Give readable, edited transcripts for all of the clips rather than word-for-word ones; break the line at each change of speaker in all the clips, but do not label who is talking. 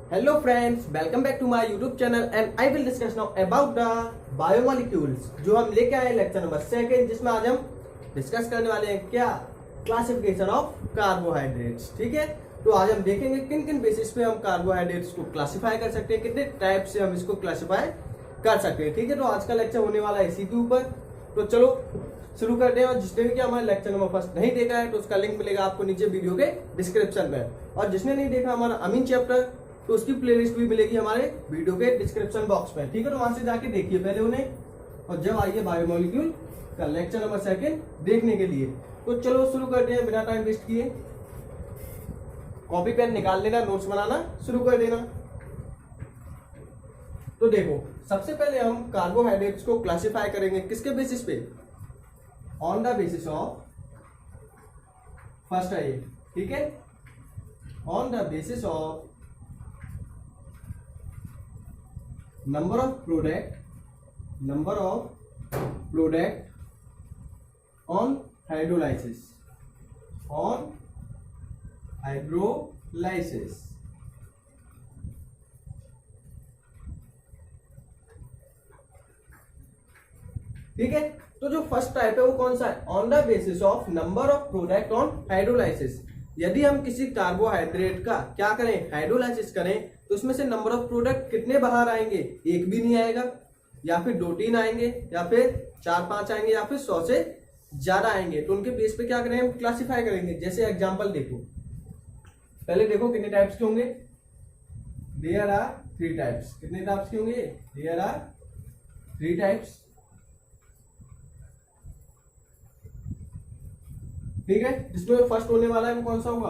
Hello friends, welcome back to my YouTube channel and I will discuss now about the biomolecules जो हम लेके आए lecture number 2 जिसमें आज हम डिस्कस करने वाले हैं क्या क्लासिफिकेशन ऑफ कार्बोहाइड्रेट्स। ठीक है, तो आज हम देखेंगे किन किन बेसिस पे हम कार्बोहाइड्रेट्स को क्लासिफाई कर सकते हैं, कितने टाइप से हम इसको क्लासिफाई कर सकते हैं। ठीक है, तो आज का लेक्चर होने वाला है इसी के ऊपर। तो चलो शुरू करते हैं। और जिसने भी हमारा लेक्चर नंबर फर्स्ट नहीं देखा है तो उसका लिंक मिलेगा आपको नीचे वीडियो के डिस्क्रिप्शन में, और जिसने नहीं देखा हमारा अमीन चैप्टर तो उसकी प्लेलिस्ट भी मिलेगी हमारे वीडियो के डिस्क्रिप्शन बॉक्स में। ठीक है, तो वहां से जाके देखिए पहले उन्हें, और जब आइए बायोमोलिक्यूल का लेक्चर नंबर 2 देखने के लिए। तो चलो शुरू करते हैं बिना टाइम वेस्ट किए। कॉपी पेन निकाल लेना, नोट्स बनाना शुरू कर देना। तो देखो, सबसे पहले हम कार्बोहाइड्रेट्स को क्लासिफाई करेंगे किसके बेसिस पे? On the basis of, first है ये, ठीक है, on the basis of number of product on hydrolysis ठीक है। तो जो फर्स्ट टाइप है वो कौन सा है? On the basis of number of product on hydrolysis. यदि हम किसी कार्बोहाइड्रेट का क्या करें, हाइड्रोलाइसिस करें, तो उसमें से नंबर ऑफ प्रोडक्ट कितने बाहर आएंगे? एक भी नहीं आएगा, या फिर 2-3 आएंगे, या फिर 4-5 आएंगे, या फिर 100 से ज्यादा आएंगे। तो उनके बेस पे क्या करेंगे, हम क्लासिफाई करेंगे। जैसे एग्जांपल देखो, पहले देखो कितने टाइप्स के होंगे। There are 3 types. कितने टाइप्स के होंगे? There are 3 types. ठीक है, जिसमें फर्स्ट होने वाला है वो कौन सा होगा?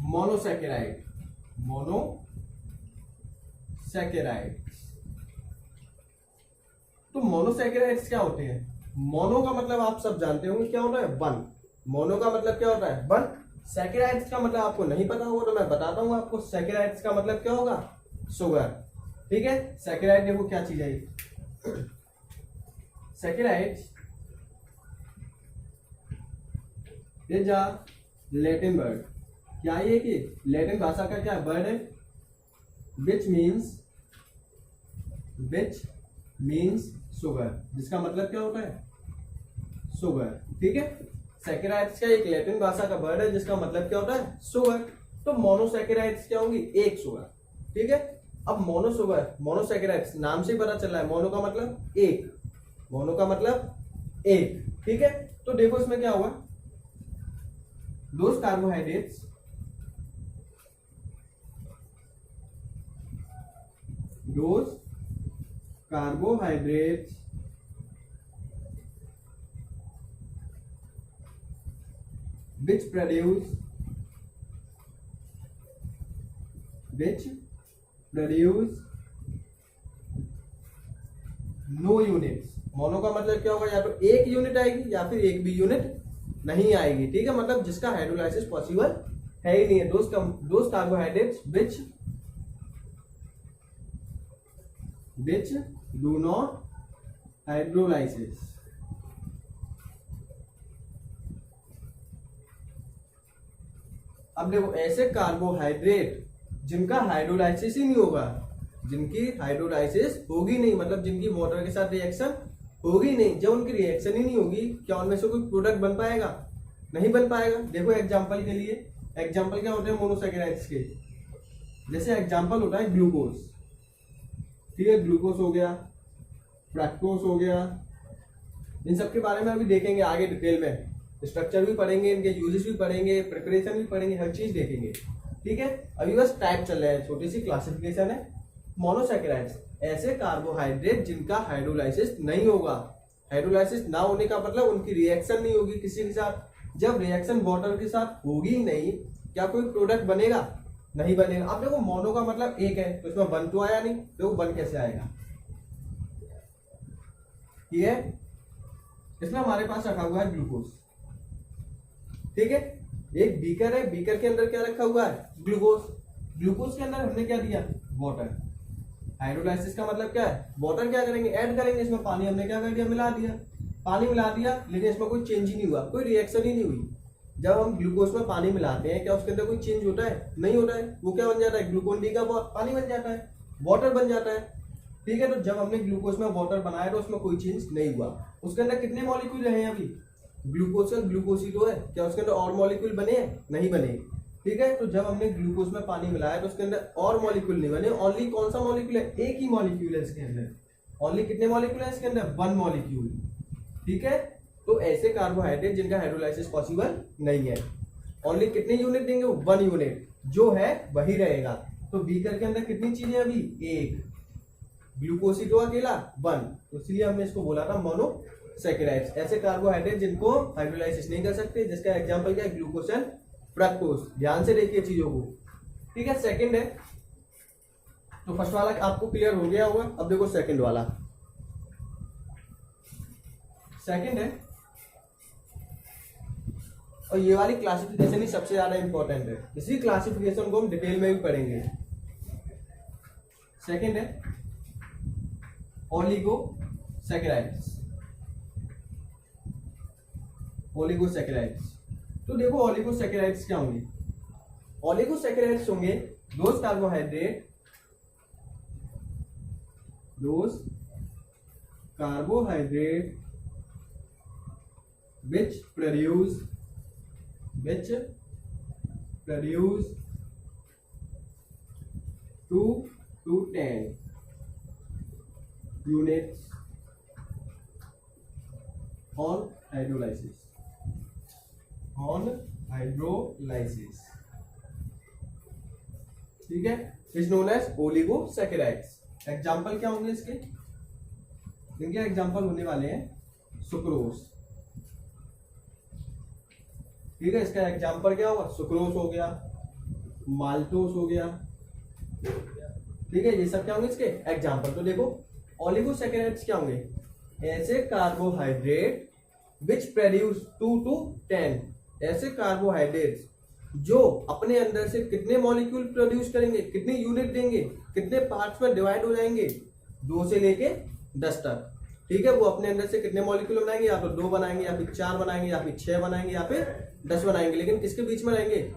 मोनोसैकेराइड। तो मोनोसैकेराइड्स क्या होते हैं? मोनो का मतलब आप सब जानते होंगे क्या होता है? वन। मोनो का मतलब क्या होता है? वन। सैकेराइड्स का मतलब आपको नहीं पता होगा तो मैं बताता हूं आपको। सैकेराइड्स का मतलब क्या होगा? शुगर। ठीक है, सैकेराइड देखो क्या चीज है। सैकेराइड्स इज अ लैटिन वर्ड। क्या ये कि लैटिन भाषा का क्या वर्ड है? विच मीन्स शुगर, जिसका मतलब क्या होता है? शुगर। ठीक है, सैकेराइड्स का एक लैटिन भाषा का वर्ड है जिसका मतलब क्या होता है? शुगर। तो मोनोसैकेराइड्स क्या होंगी? एक शुगर। ठीक है, अब मोनोसैकेराइड्स नाम से पता चल रहा है, मोनो का मतलब एक, मोनो का मतलब एक। ठीक है, तो देखो इसमें क्या हुआ, those carbohydrates which produce no units. Mono का मतलब क्या होगा? या तो एक यूनिट आएगी या फिर एक भी यूनिट नहीं आएगी। ठीक है, मतलब जिसका हाइड्रोलाइसिस पॉसिबल है ही नहीं है। Those carbohydrates which do not hydrolysis। अब देखो, ऐसे कार्बोहाइड्रेट जिनका हाइड्रोलाइसिस ही नहीं होगा, जिनकी हाइड्रोलाइसिस होगी नहीं, मतलब जिनकी वाटर के साथ रिएक्शन होगी नहीं, जब उनकी रिएक्शन ही नहीं होगी, क्या उनमें से कोई प्रोडक्ट बन पाएगा? नहीं बन पाएगा। देखो एग्जांपल के लिए, एग्जांपल क्या होते हैं मोनोसैकेराइड्स के? जैसे एग्जांपल होता है ग्लूकोज। ठीक है, ग्लूकोज हो गया, फ्रक्टोज हो गया। इन सब के बारे में अभी देखेंगे आगे डिटेल में, स्ट्रक्चर भी पढ़ेंगे, इनके यूजेस भी पढ़ेंगे, प्रिपरेशन भी पढ़ेंगे, हर चीज देखेंगे। ठीक है, अभी बस टाइप चल रहा है, छोटी सी क्लासिफिकेशन है। मोनोसैकेराइड्स ऐसे कार्बोहाइड्रेट जिनका हाइड्रोलाइसिस नहीं होगा। हाइड्रोलाइसिस ना होने का मतलब उनकी रिएक्शन नहीं होगी किसी के साथ। जब रिएक्शन वाटर के साथ होगी नहीं, क्या कोई प्रोडक्ट बनेगा? नहीं बनेगा। अब देखो, मोनो का मतलब एक है, तो इसमें वन तो आया नहीं, तो वन कैसे आएगा? ठीक है, इसमें हमारे पास रखा हुआ है ग्लूकोज। ठीक है, एक बीकर है, बीकर के अंदर क्या रखा हुआ है? ग्लूकोज। ग्लूकोज के अंदर हमने क्या दिया? वाटर। हाइड्रोलाइसिस का मतलब क्या है? वाटर क्या करेंगे? ऐड करेंगे। इसमें पानी हमने क्या कर दिया? मिला दिया। पानी मिला दिया, लेकिन इसमें कोई चेंज ही नहीं हुआ, कोई रिएक्शन ही नहीं हुई। जब हम ग्लूकोज में पानी मिलाते हैं क्या उसके अंदर कोई चेंज होता है? नहीं होता है। वो क्या बन जाता है? ग्लूकोन डी का पानी बन जाता है, वाटर बन जाता है। ठीक है, तो जब हमने ग्लूकोज में वाटर बनाया तो उसमें कोई चेंज नहीं हुआ। उसके अंदर कितने मॉलिक्यूल रहे हैं अभी? ग्लूकोज का ग्लूकोसिडो है, क्या उसके अंदर और मॉलिक्यूल बने हैं? नहीं बने। ठीक है, तो जब हमने ग्लूकोज में पानी मिलाया तो उसके अंदर और मॉलिक्यूल नहीं बने, ओनली कौन सा मॉलिक्यूल है? एक ही मॉलिक्यूल है इसके अंदर। ओनली कितने मॉलिक्यूल है इसके अंदर? 1 मॉलिक्यूल। ठीक है, तो ऐसे कार्बोहाइड्रेट जिनका हाइड्रोलाइसिस पॉसिबल नहीं है, ओनली कितने यूनिट देंगे? 1 यूनिट, जो है वही रहेगा। तो बीकर के अंदर कितनी चीजें अभी? एक। ग्लूकोसिडो अकेला 1, तो इसलिए हमने इसको बोला था मोनोसैकेराइड्स। ऐसे कार्बोहाइड्रेट जिनको हाइड्रोलाइसिस नहीं कर सकते, जिसका एग्जांपल क्या है? Glucose and fructose. ध्यान से देखिए चीजों को। ठीक है, सेकंड है, तो फर्स्ट वाला आपको क्लियर हो गया होगा। अब देखो सेकंड वाला। सेकंड है, और ये वाली क्लासिफिकेशन ही सबसे ज्यादा इंपॉर्टेंट है, इसी क्लासिफिकेशन को हम डिटेल में भी पढ़ेंगे। सेकंड है ओलिगोसैकेराइड्स। ओलिगोसैकेराइड्स, तो देखो ओलिगोसैकेराइड्स क्या होंगे? ओलिगोसैकेराइड्स होंगे those carbohydrate which produce 2 to 10 units on hydrolysis. ठीक है, is known as oligosaccharides. Example क्या होंगे इसके? इनके एग्जाम्पल होने वाले हैं सुक्रोज। ठीक है, इसका एग्जाम्पल क्या होगा? सुक्रोज हो गया, माल्टोस हो गया। ठीक है, ये सब क्या होंगे इसके एग्जाम्पल। तो देखो ओलिगोसैकेराइड्स क्या होंगे? ऐसे कार्बोहाइड्रेट विच प्रोड्यूस 2 to 10, ऐसे कार्बोहाइड्रेट्स जो अपने अंदर से कितने मॉलिक्यूल प्रोड्यूस करेंगे, कितने यूनिट देंगे, कितने पार्ट्स में डिवाइड हो जाएंगे? 2 से लेके 10 तक। ठीक है, वो अपने अंदर से कितने मॉलिक्यूल बनाएंगे? या तो 2 बनाएंगे, या फिर 4 बनाएंगे, या फिर 6 बनाएंगे, या फिर 10 बनाएंगे, लेकिन किसके बीच में रहेंगे?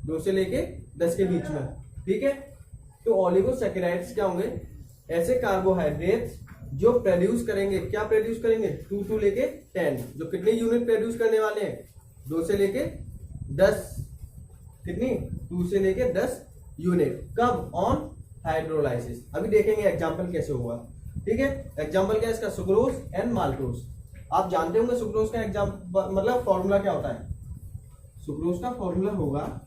2 से लेके 10 के बीच में। ठीक है, तो ओलिगोसैकेराइड्स क्या होंगे? ऐसे कार्बोहाइड्रेट्स जो प्रोड्यूस करेंगे, क्या प्रोड्यूस करेंगे? 2 to लेके 10, जो कितने यूनिट प्रोड्यूस करने वाले हैं? 2 से लेके 10। कितनी? 2 से लेके 10 यूनिट। कब? On hydrolysis. अभी देखेंगे एग्जांपल कैसे होगा। ठीक है, एग्जांपल क्या है इसका? Sucrose and maltose. आप जानते होंगे सुक्रोज का एग्जांपल मतलब फॉर्मूला क्या होता है? सुक्रोज का फॉर्मूला होगा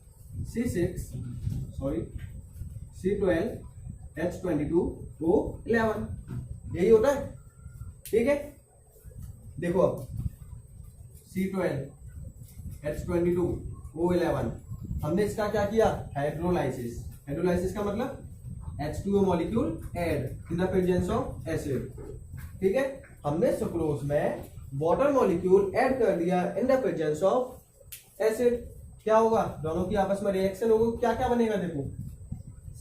C12H22O11, यही होता है। ठीक है, देखो अब C12H22O11, हमने इसका क्या किया? हाइड्रोलाइसिस। हाइड्रोलाइसिस का मतलब H2O molecule add in the presence of acid. ठीक है, हमने सुक्रोज में वाटर मॉलिक्यूल ऐड कर दिया in the presence of acid. क्या होगा? दोनों की आपस में रिएक्शन होगी, क्या क्या बनेगा? देखो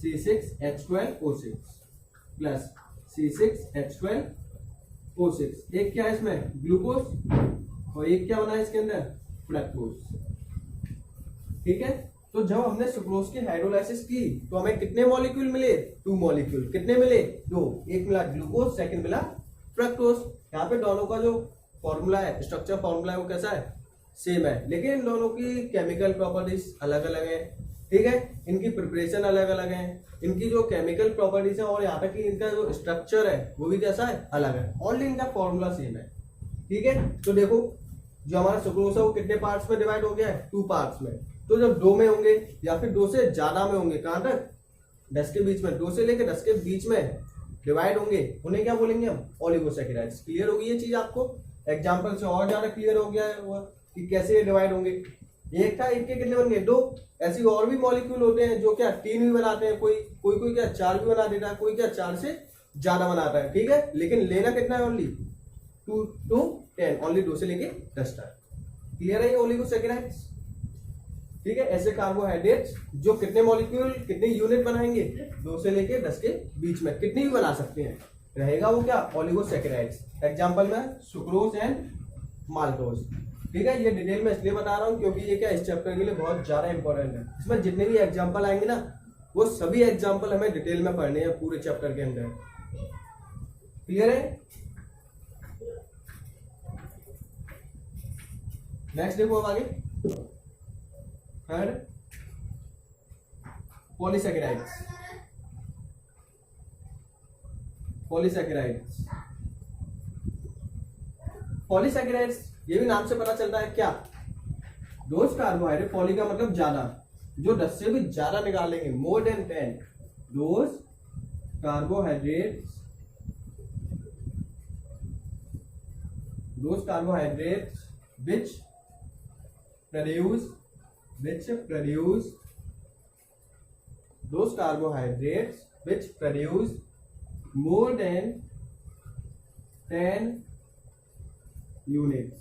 C6H12O6 प्लस C6H12O6। एक क्या है इसमें? ग्लूकोज, और एक क्या बना है इसके अंदर? फ्रक्टोज। ठीक है, तो जब हमने सुक्रोज की हाइड्रोलाइसिस की तो हमें कितने मॉलिक्यूल मिले? 2 मॉलिक्यूल। कितने मिले? 2। एक मिला ग्लूकोज, सेकंड मिला फ्रक्टोज। यहाँ पे दोनों का जो फॉर्मूला है, स्ट्रक्चर फॉर्मूला है, वो कैसा है? सेम है, लेकिन इन दोनों की केमिकल प्रॉपर्टीज अलग अलग है। ठीक है, इनकी प्रिपरेशन अलग अलग है, इनकी जो केमिकल प्रॉपर्टीज है और यहाँ तक कि इनका जो स्ट्रक्चर है वो भी कैसा है? अलग है। ऑनली इनका फॉर्मूला सेम है। ठीक है, तो देखो जो हमारा सुक्रोज है वो कितने पार्ट्स में डिवाइड हो गया है? 2 पार्ट्स में। तो जब 2 में होंगे या फिर 2 से ज्यादा में होंगे, कहां तक? 10 के बीच में। 2 से लेकर 10 के बीच में डिवाइड होंगे, उन्हें क्या बोलेंगे हम? ओलिगोसैकेराइड्स। क्लियर होगी ये चीज आपको? एग्जांपल से और ज्यादा क्लियर हो गया है कि कैसे ये डिवाइड होंगे। एक था, एक के कितने बन गए? 2। ऐसी और भी मॉलिक्यूल होते हैं जो क्या 3 भी बनाते हैं, कोई क्या 4 भी बना देता है, कोई क्या 4 से ज्यादा बनाता है। ठीक है, लेकिन लेना कितना है? ओनली 2 to 10, ओनली 2 से लेके 10 तक। क्लियर है ये ओलिगोसैकेराइड्स? ठीक है, ऐसे कार्बोहाइड्रेट्स जो कितने मॉलिक्यूल, कितने यूनिट बनाएंगे? 2 से लेके 10 के बीच में, कितनी भी बना सकते हैं, रहेगा वो क्या? ओलिगोसैकेराइड्स। एग्जांपल में सुक्रोज एंड माल्टोज। ठीक है, ये डिटेल में इसलिए बता रहा हूँ क्योंकि ये क्या इस चैप्टर के लिए बहुत ज्यादा इंपॉर्टेंट है। इसमें जितने भी एग्जाम्पल आएंगे ना, वो सभी एग्जाम्पल हमें डिटेल में पढ़ने हैं पूरे चैप्टर के अंदर। क्लियर है? नेक्स्ट देखो अब आगे, थर्ड पॉलीसैकेराइड्स। पॉलीसैकेराइड्स पॉलीसैकेराइड्स ये भी नाम से पता चलता है क्या, दोस्त कार्बोहाइड्रेट, पॉली का मतलब ज्यादा, जो 10 से भी ज्यादा निकालेंगे, मोर देन 10 दोस्त carbohydrates which produce those carbohydrates which produce more than 10 units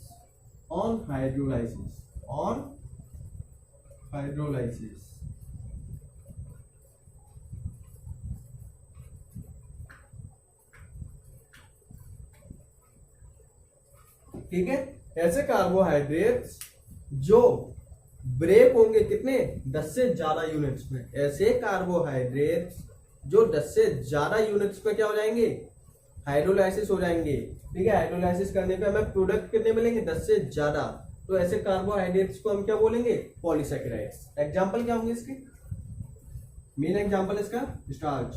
on hydrolysis. ठीक है, ऐसे कार्बोहाइड्रेट्स जो ब्रेक होंगे कितने, 10 से ज्यादा यूनिट्स में, ऐसे कार्बोहाइड्रेट्स जो 10 से ज्यादा यूनिट्स पे क्या हो जाएंगे, हाइड्रोलाइसिस हो जाएंगे। ठीक है, हाइड्रोलाइसिस करने पे हमें प्रोडक्ट कितने मिलेंगे, 10 से ज्यादा, तो ऐसे कार्बोहाइड्रेट्स को हम क्या बोलेंगे, पॉलीसैकेराइड्स। एग्जाम्पल क्या होंगे इसके, मेन एग्जाम्पल इसका स्टार्च।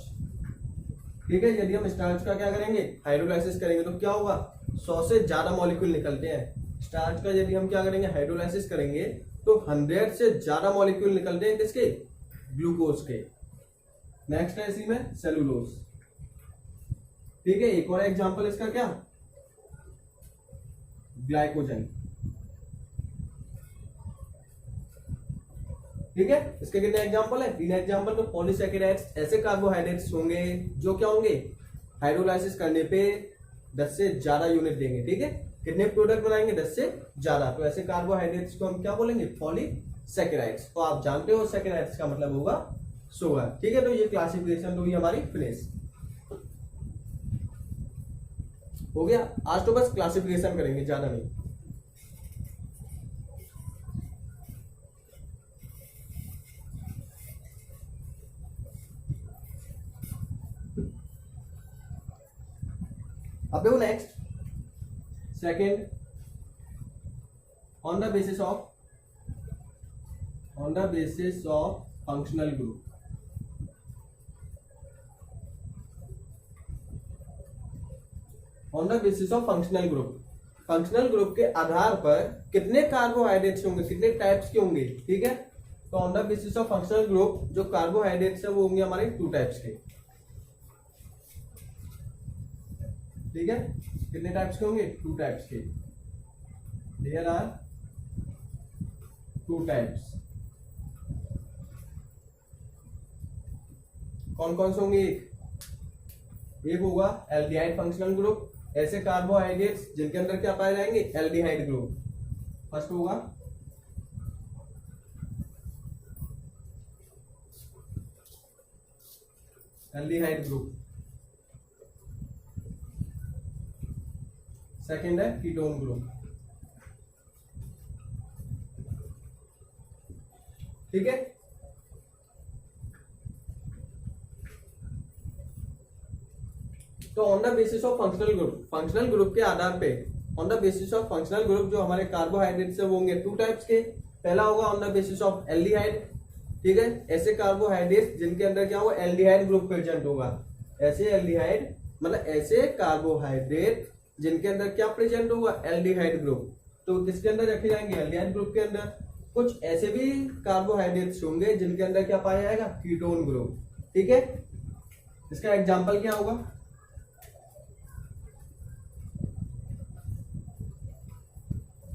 ठीक है, यदि हम स्टार्च का क्या करेंगे, हाइड्रोलाइसिस करेंगे तो क्या होगा, 100 से ज्यादा मॉलिक्यूल निकलते हैं। स्टार्च का यदि हम क्या करेंगे, हाइड्रोलाइसिस करेंगे तो 100 से ज्यादा मॉलिक्यूल निकलते हैं किसके, ग्लूकोज के। नेक्स्ट है इसी में सेलुलोज। ठीक है, एक और एग्जांपल इसका क्या, ग्लाइकोजन। ठीक है, इसके कितने एग्जांपल है, 3 एग्जांपल। तो पॉलीसैकेराइड्स ऐसे कार्बोहाइड्रेट्स होंगे जो क्या होंगे, हाइड्रोलाइसिस करने पे 10 से ज्यादा यूनिट देंगे। ठीक है, कितने प्रोडक्ट बनाएंगे, 10 से ज्यादा, तो ऐसे कार्बोहाइड्रेट्स को हम क्या बोलेंगे, पॉलीसैकेराइड्स। तो आप जानते हो सैकेराइड्स का मतलब होगा शुगर। ठीक है, तो ये क्लासिफिकेशन तो हुई हमारी फिनिश हो गया। आज तो बस क्लासिफिकेशन करेंगे, ज्यादा नहीं। अब देखो next, second, on the basis of functional group. On the basis of functional group, functional group के आधार पर कितने कार्बोहाइड्रेट्स होंगे, कितने टाइप्स के होंगे। ठीक है, तो on the basis of functional group जो कार्बोहाइड्रेट्स है वो होंगे हमारे 2 टाइप्स के। ठीक है, कितने टाइप्स के होंगे, 2 टाइप्स के। There are 2 types. कौन कौन से होंगे, एक होगा एल्डिहाइड फंक्शनल ग्रुप, ऐसे कार्बोहाइड्रेट्स जिनके अंदर क्या पाए जाएंगे, एल्डिहाइड ग्रुप। फर्स्ट होगा एल्डिहाइड ग्रुप, सेकेंड है कीटोन ग्रुप। ठीक है, तो on the basis of functional group के आधार पे, on the basis of functional group जो हमारे कार्बोहाइड्रेट्स है वो होंगे 2 टाइप्स के। पहला होगा on the basis of aldehyde. ठीक है, ऐसे कार्बोहाइड्रेट्स जिनके अंदर क्या होगा, एल्डिहाइड ग्रुप प्रेजेंट होगा। ऐसे एल्डिहाइड मतलब ऐसे कार्बोहाइड्रेट जिनके अंदर क्या प्रेजेंट होगा, एल्डिहाइड ग्रुप। तो किसके अंदर रखे जाएंगे, एल्डिहाइड ग्रुप के अंदर। कुछ ऐसे भी कार्बोहाइड्रेट्स होंगे जिनके अंदर क्या पाया जाएगा, कीटोन ग्रुप। ठीक है, इसका एग्जांपल क्या होगा,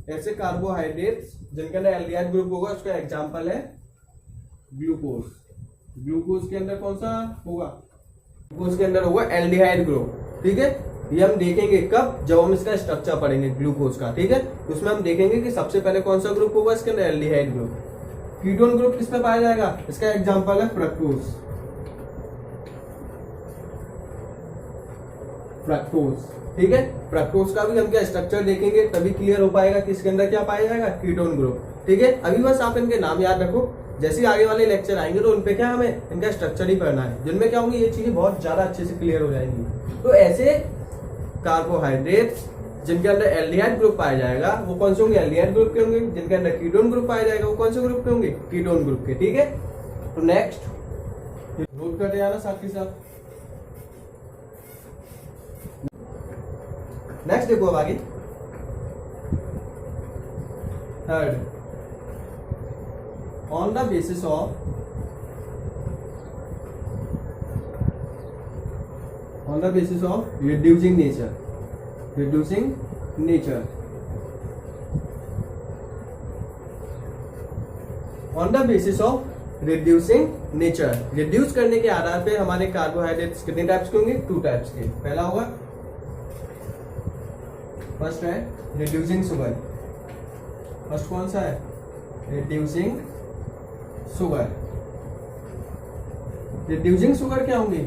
ऐसे कार्बोहाइड्रेट्स जिनके अंदर एल्डिहाइड ग्रुप होगा उसका एग्जांपल है ग्लूकोज। ग्लूकोज के अंदर कौन सा होगा, ग्लूकोज के अंदर होगा एल्डिहाइड ग्रुप। ठीक है, ये हम देखेंगे कब, जब हम इसका स्ट्रक्चर पढ़ेंगे ग्लूकोज का। ठीक है, उसमें हम देखेंगे कि सबसे पहले कौन सा ग्रुप होगा इसके अंदर, एल्डिहाइड ग्रुप। कीटोन ग्रुप किसमें पाया जाएगा, इसका एग्जांपल है फ्रक्टोज। ठीक है। फ्रक्टोज का भी हम क्या स्ट्रक्चर देखेंगे तभी क्लियर हो पाएगा कि इसके अंदर क्या पाया जाएगा, कीटोन ग्रुप। ठीक है, अभी बस आप इनके नाम याद रखो, जैसे आगे वाले लेक्चर आएंगे तो उनपे क्या हमें इनका स्ट्रक्चर ही पढ़ना है, जिनमें क्या होंगी ये चीजें बहुत ज्यादा अच्छे से क्लियर हो जाएंगी। तो ऐसे कार्बोहाइड्रेट्स जिनके अंदर एल्डिहाइड ग्रुप पाया जाएगा वो कौन से होंगे, एल्डिहाइड ग्रुप के होंगे। जिनके अंदर कीटोन ग्रुप पाया जाएगा वो कौन से ग्रुप के होंगे, कीटोन ग्रुप के। ठीक है, तो नेक्स्ट नोट करते जाना साथ के साथ। नेक्स्ट देखो अब आगे third, on the basis of reducing nature on the basis of reducing nature, reduce करने के आधार पे हमारे कार्बोहाइड्रेट्स कितने टाइप्स के होंगे, 2 टाइप्स के। पहला होगा, फर्स्ट है रिड्यूसिंग शुगर। फर्स्ट कौन सा है, रिड्यूसिंग शुगर। रिड्यूसिंग शुगर क्या होंगी,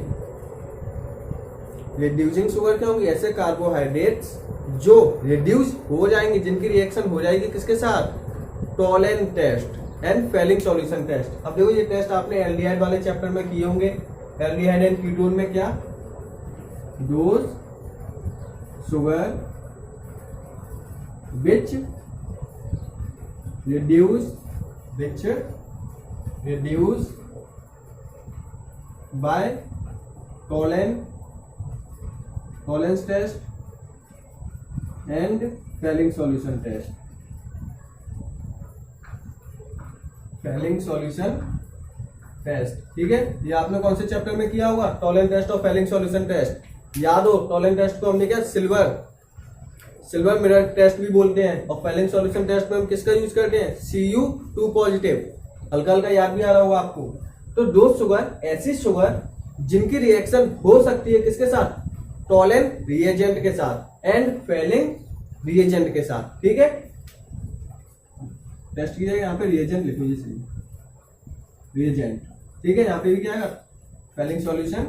रिड्यूसिंग शुगर क्या होंगी, ऐसे कार्बोहाइड्रेट्स जो रिड्यूस हो जाएंगे, जिनकी रिएक्शन हो जाएगी किसके साथ, Tollens test and Fehling solution test. अब देखो ये टेस्ट आपने एल्डिहाइड वाले चैप्टर में किए होंगे, एल्डिहाइड एंड कीटोन में क्या, those sugar which reduce by tolerance test and Fehling solution test। Fehling solution test, ठीक है। ये आपने कौन से चैप्टर में किया होगा, टॉलेंट टेस्ट और फेलिंग सॉल्यूशन टेस्ट। याद हो, टॉलेंट टेस्ट को हमने क्या सिल्वर मिरर टेस्ट भी बोलते हैं, और फेलिंग सॉल्यूशन टेस्ट में हम किसका यूज करते हैं, Cu2 पॉजिटिव। हल्का हल्का याद भी आ रहा होगा आपको। तो दो शुगर, ऐसी शुगर जिनकी रिएक्शन हो सकती है किसके साथ, टॉलेंट रिएजेंट के साथ एंड फेलिंग रिएजेंट के साथ। ठीक है, टेस्ट की जाएगा, यहाँ पे रिएजेंट लिखो, जैसे रिएजेंट। ठीक है, यहाँ पे भी क्या है, फेलिंग सॉल्यूशन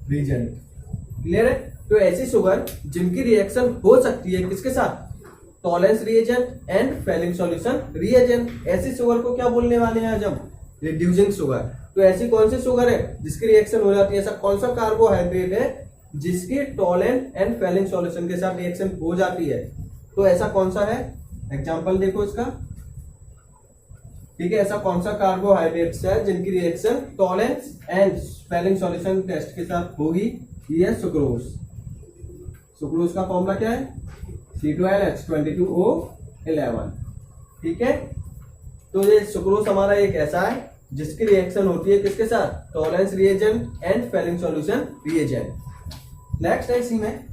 रिएजेंट। क्लियर है। तो ऐसी शुगर जिनकी रिएक्शन हो सकती है किसके साथ, Tollens reagent and Fehling solution reagent. ऐसी शुगर को क्या बोलने वाले हैं आज हम, रिड्यूसिंग शुगर। तो ऐसी कौन सी शुगर है जिसकी रिएक्शन हो जाती है, ऐसा कौन सा कार्बोहाइड्रेट है जिसकी टॉलेंट एंड फेलिंग सॉल्यूशन के साथ रिएक्शन हो जाती है। तो ऐसा कौन सा है, एग्जांपल देखो इसका। ठीक है, ऐसा कौन सा कार्बोहाइड्रेट्स है जिनकी reaction Tollens and Fehling solution test के साथ होगी, ये है सुक्रोज। सुक्रोज का फॉर्मूला क्या है, C2H22O11। ठीक है, तो ये सुक्रोज हमारा एक ऐसा है जिसकी रिएक्शन होती है किसके साथ, Tollens reagent and Fehling solution reagent. Next है इसी में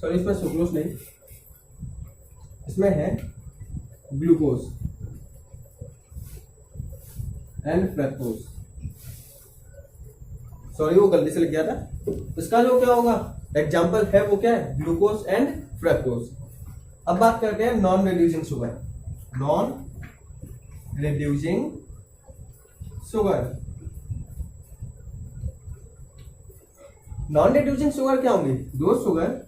सॉरी, इसमें सुक्रोज नहीं, इसमें है ग्लूकोज एंड फ्रक्टोज। सॉरी, वो गलती से लिख गया था। इसका जो क्या होगा एग्जाम्पल है वो क्या है, ग्लूकोज एंड फ्रक्टोज। अब बात करते हैं non reducing sugar. Non reducing sugar, non reducing sugar क्या होंगी, दो sugar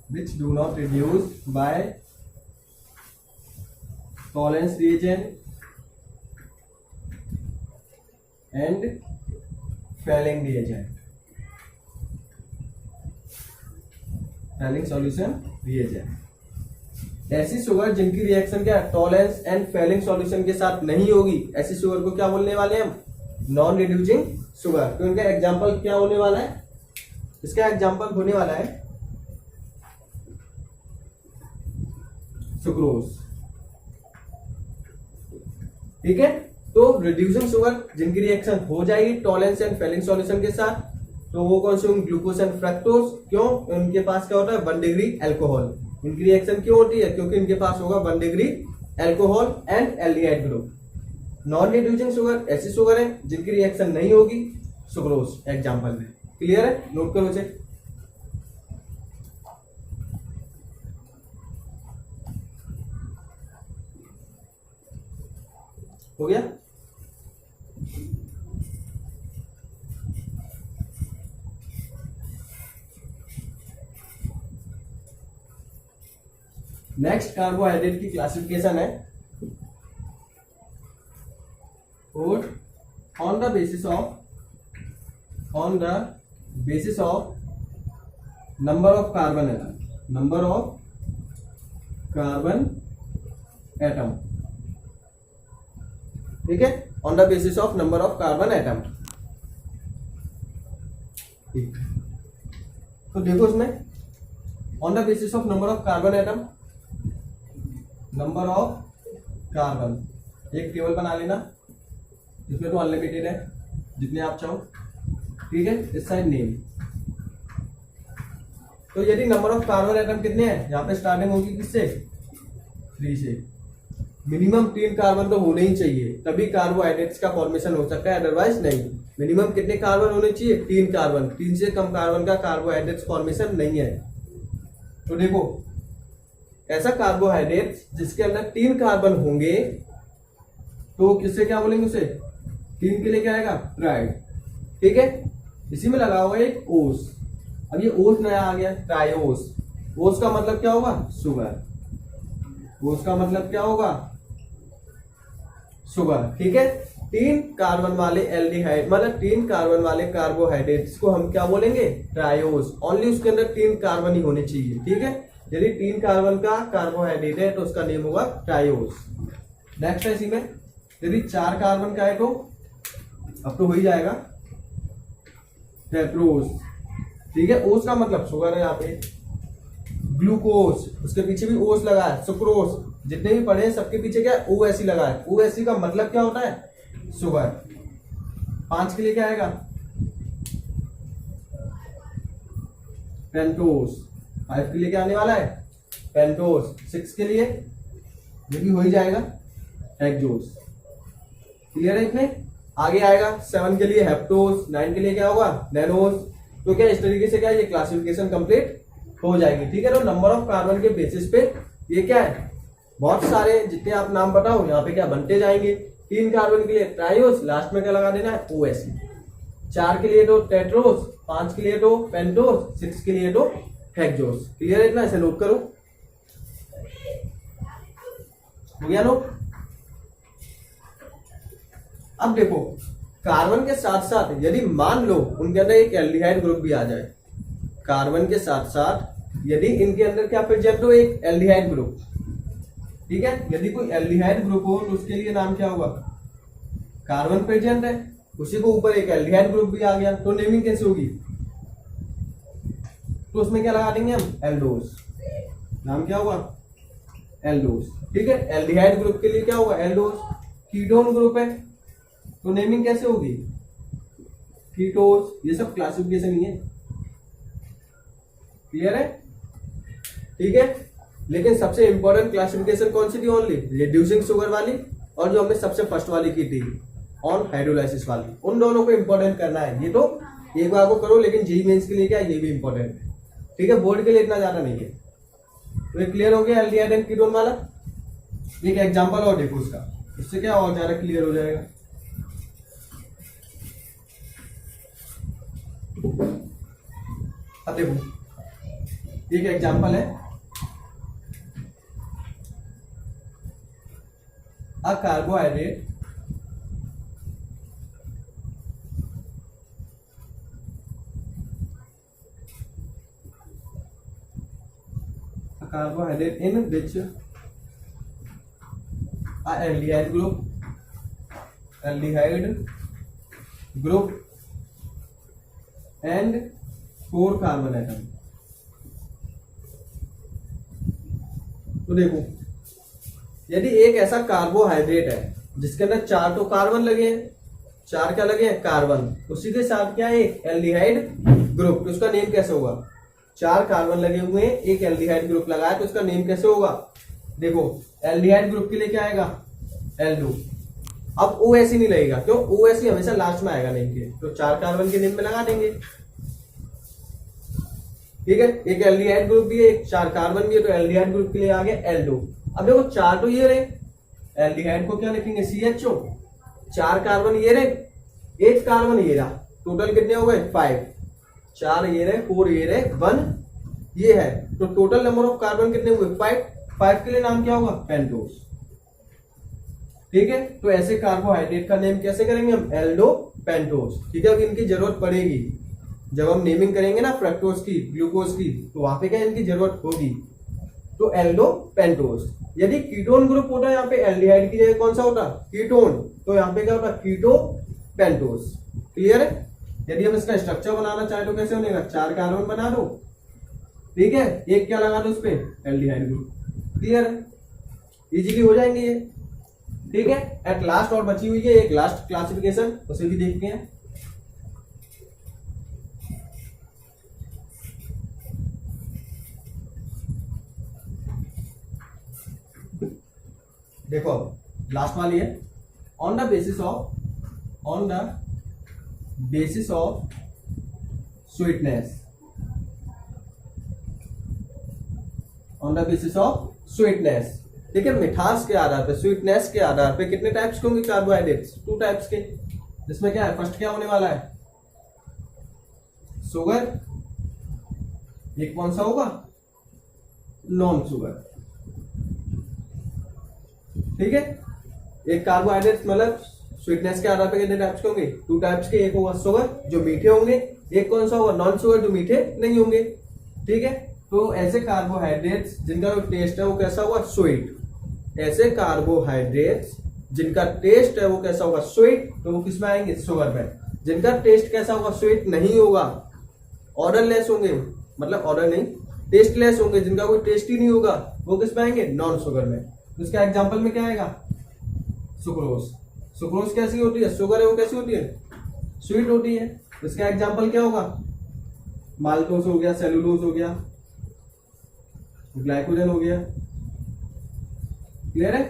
which do not reduce by tolerance reagent and Fehling reagent, Fehling solution reagent। ऐसी शुगर जिनकी रिएक्शन क्या है, टॉलेंस एंड फेलिंग सॉल्यूशन के साथ नहीं होगी, ऐसी शुगर को क्या बोलने वाले हैं हम, नॉन रिड्यूसिंग शुगर। तो इनका एग्जांपल क्या होने वाला है, इसका एग्जांपल होने वाला है सुक्रोज। ठीक है, तो रिड्यूसिंग शुगर जिनकी रिएक्शन हो जाएगी टॉलेंस एंड फेलिंग सॉल्यूशन के साथ, तो वो कौन से होंगे, ग्लूकोज एंड फ्रक्टोज। क्यों, उनके पास क्या होता है, 1 डिग्री एल्कोहल। इनकी रिएक्शन क्यों होती है, क्योंकि इनके पास होगा 1 degree alcohol and aldehyde group. Non reducing sugar ऐसी शुगर है जिनकी रिएक्शन नहीं होगी, सुक्रोज एग्जाम्पल में। क्लियर है, नोट करो इसे। हो गया। नेक्स्ट कार्बोहाइड्रेट की क्लासिफिकेशन है और on the basis of number of carbon atom, ठीक है, on the basis of number of carbon atom. ठीक, तो देखो इसमें on the basis of number of carbon atom, number of carbon एक टेबल बना लेना, इसमें तो अनलिमिटेड है जितने आप चाहो, ठीक है। इस साइड नेम, तो यदि नंबर ऑफ कार्बन एटम कितने हैं, यहाँ पे स्टार्टिंग होगी किससे, 3 से। मिनिमम 3 कार्बन तो होने ही चाहिए, तभी कार्बोहाइड्रेट्स का फॉर्मेशन हो सकता है, अदरवाइज नहीं। मिनिमम कितने कार्बन होने चाहिए, 3 कार्बन। 3 से कम कार्बन का कार्बोहाइड्रेट्स फॉर्मेशन नहीं है। तो देखो ऐसा कार्बोहाइड्रेट जिसके अंदर 3 कार्बन होंगे तो किससे क्या बोलेंगे उसे, 3 के लिए क्या आएगा, ट्राइड, ठीक है। इसी में लगा हुआ एक ओस, अब ये ओस नया आ गया, ट्राइओस। ओस का मतलब क्या होगा, शुगर। ओस का मतलब क्या होगा, शुगर, ठीक है। 3 कार्बन वाले एल्डिहाइड मतलब 3 कार्बन वाले कार्बोहाइड्रेट्स को हम क्या बोलेंगे, ट्राइओस। ओनली उसके अंदर 3 कार्बन ही होने चाहिए, ठीक है। यदि 3 कार्बन का कार्बोहाइड्रेट है तो उसका नेम होगा ट्राइओस। नेक्स्ट है इसी में, यदि 4 कार्बन का है तो अब तो हो ही जाएगा टेट्रोस, ठीक है। ओस का मतलब शुगर है यहाँ पे। ग्लूकोज, उसके पीछे भी ओस लगा है। सुक्रोज, जितने भी पढ़े हैं सबके पीछे क्या है, ओ एस लगा है। ओ एस का मतलब क्या होता है, शुगर। 5 के लिए क्या आएगा, पेंटोस। 5 के लिए क्या आने वाला है, पेंटोस। 6 के लिए ये भी हो ही जाएगा, हेक्सोस। क्लियर है इतने। आगे आएगा 7 के लिए हेप्टोस, 9 के लिए क्या होगा, नैनोस। तो क्या इस तरीके से क्या ये क्लासिफिकेशन कंप्लीट हो जाएगी, ठीक है। तो नंबर ऑफ कार्बन के बेसिस पे ये क्या है, बहुत सारे जितने आप नाम बताओ यहाँ पे क्या बनते जाएंगे। 3 कार्बन के लिए ट्राइओस, लास्ट में क्या लगा देना है, ओएस। 4 के लिए तो टेट्रोस, 5 के लिए तो पेंटोस, 6 के लिए तो हेक्सोस। क्लियर है इतना, ऐसे नोट करो। हो गया नोट। अब देखो कार्बन के साथ साथ यदि मान लो उनके अंदर एक एल्डिहाइड ग्रुप भी आ जाए, कार्बन के साथ साथ यदि इनके अंदर क्या प्रेजेंट हो, एक एल्डिहाइड ग्रुप, ठीक है। यदि कोई एल्डिहाइड ग्रुप हो तो उसके लिए नाम क्या होगा, कार्बन प्रेजेंट है, उसी को ऊपर एक एल्डिहाइड ग्रुप भी आ गया, तो नेमिंग कैसे होगी, तो उसमें क्या लगा देंगे हम, एल्डोस। नाम क्या होगा, एल्डोस, ठीक है। एल्डिहाइड ग्रुप के लिए क्या होगा, एल्डोस। कीटोन ग्रुप है तो नेमिंग कैसे होगी, कीटोस। ये सब क्लासिफिकेशन ही है, क्लियर है, ठीक है। लेकिन सबसे इंपॉर्टेंट क्लासिफिकेशन कौन सी थी, ओनली रिड्यूसिंग शुगर वाली, और जो हमने सबसे फर्स्ट वाली की थी ऑन हाइड्रोलाइसिस वाली। उन दोनों को इंपॉर्टेंट करना है। ये तो एक बार को करो, लेकिन जेईई मेंस के लिए क्या ये भी इंपॉर्टेंट है, ठीक है। बोर्ड के लिए इतना ज्यादा नहीं है। तो ये क्लियर हो गया एल्डिहाइड एंड कीटोन वाला। एक एग्जांपल और देखो उसका, इससे क्या और ज्यादा क्लियर हो जाएगा। अब देखो एक एग्जांपल है, a carbohydrate in which a aldehyde group and 4 carbon atom. तो देखो यदि एक ऐसा कार्बोहाइड्रेट है जिसके अंदर 4 तो कार्बन लगे हैं, 4 क्या लगे हैं, कार्बन, उसी के साथ क्या है, एक एल्डिहाइड ग्रुप, तो उसका नेम कैसे होगा। 4 कार्बन लगे हुए हैं, एक एल्डिहाइड ग्रुप लगा है, तो उसका नेम कैसे होगा। देखो एल्डिहाइड ग्रुप के लिए क्या आएगा, एल्डो। अब OS ही नहीं लगेगा, क्यों? OS ही हमेशा लास्ट में आएगा नेम के, तो 4 कार्बन के नेम में लगा देंगे। ठीक है, एक एल्डिहाइड ग्रुप भी है, एक 4 कार्बन भी है, तो एल्डिहाइड ग्रुप के लिए आ गया एल्डो। अब देखो 4 तो ये रहे, एल्डिहाइड को क्या लिखेंगे? CHO। 4 कार्बन ये रहे, 1 कार्बन ये रहा, टोटल कितने हो गए? 5। 4 ये रहे, 4 ये रहे, 1 ये है, तो टोटल नंबर ऑफ कार्बन कितने हुए? 5। 5 के लिए नाम क्या होगा? पेंटोस। ठीक है, तो ऐसे कार्बोहाइड्रेट का नेम कैसे करेंगे हम? Aldo pentose. ठीक है, अब इनकी जरूरत पड़ेगी जब हम नेमिंग करेंगे ना फ्रक्टोज की, ग्लूकोज की, तो वहां पे क्या इनकी जरूरत होगी, तो एल्डो पेंटोस। यदि कीटोन ग्रुप होता है यहाँ पे एल्डिहाइड की जगह कौन सा होता? कीटोन, तो यहाँ पे क्या होता? कीटो पेंटोस। क्लियर है? यदि हम इसका स्ट्रक्चर बनाना चाहे तो कैसे बनेगा? 4 कार्बन बना दो, ठीक है, एक क्या लगा दो उस पे? Aldehyde group. क्लियर है? इजीली हो जाएंगे ये। ठीक है, एट लास्ट और बची हुई है एक लास्ट क्लासिफिकेशन, उसे भी देखते हैं। देखो लास्ट वाली है, on the basis of sweetness, on the basis of sweetness. ठीक है, मिठास के आधार पे, स्वीटनेस के आधार पे कितने टाइप्स के होंगे कार्बोहाइड्रेट्स? 2 टाइप्स के, जिसमें क्या है? फर्स्ट क्या होने वाला है? शुगर। एक कौन सा होगा? Non sugar. ठीक है, एक कार्बोहाइड्रेट मतलब स्वीटनेस के आधार पे कितने टाइप्स के होंगे? 2 टाइप्स के। एक होगा शुगर जो मीठे होंगे, एक कौन सा होगा? नॉन शुगर जो मीठे नहीं होंगे। ठीक है, तो ऐसे कार्बोहाइड्रेट्स जिनका टेस्ट है वो कैसा होगा? स्वीट। ऐसे कार्बोहाइड्रेट्स जिनका टेस्ट है वो कैसा होगा? स्वीट, तो वो किस में आएंगे? शुगर में। जिनका टेस्ट कैसा होगा? स्वीट नहीं होगा, ऑर्डर लेस होंगे, मतलब ऑर्डर नहीं, टेस्ट लेस होंगे, जिनका कोई टेस्ट ही नहीं होगा, वो किस में आएंगे? नॉन शुगर में। उसका एग्जाम्पल में क्या आएगा? सुक्रोज। सुक्रोज कैसी होती है? शुगर है, वो कैसी होती है? स्वीट होती है। उसका एग्जाम्पल क्या होगा? माल्टोस हो गया, सेलुलोज हो गया, ग्लाइकोजन हो गया। क्लियर है?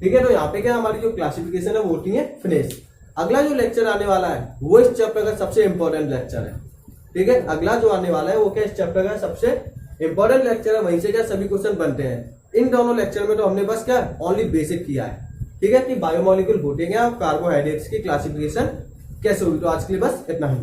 ठीक है, तो यहाँ पे क्या हमारी जो क्लासिफिकेशन है वो होती है फिनिश। अगला जो लेक्चर आने वाला है वो इस चैप्टर का सबसे इंपॉर्टेंट लेक्चर है। ठीक है, अगला जो आने वाला है वो क्या इस चैप्टर का सबसे इंपॉर्टेंट लेक्चर है, वहीं से क्या सभी क्वेश्चन बनते हैं। इन दोनों लेक्चर में तो हमने बस क्या ओनली बेसिक किया है। ठीक है, कि बायोमोलिक्यूल होते हैं, कार्बोहाइड्रेट्स की क्लासिफिकेशन कैसे हुई। तो आज के लिए बस इतना ही।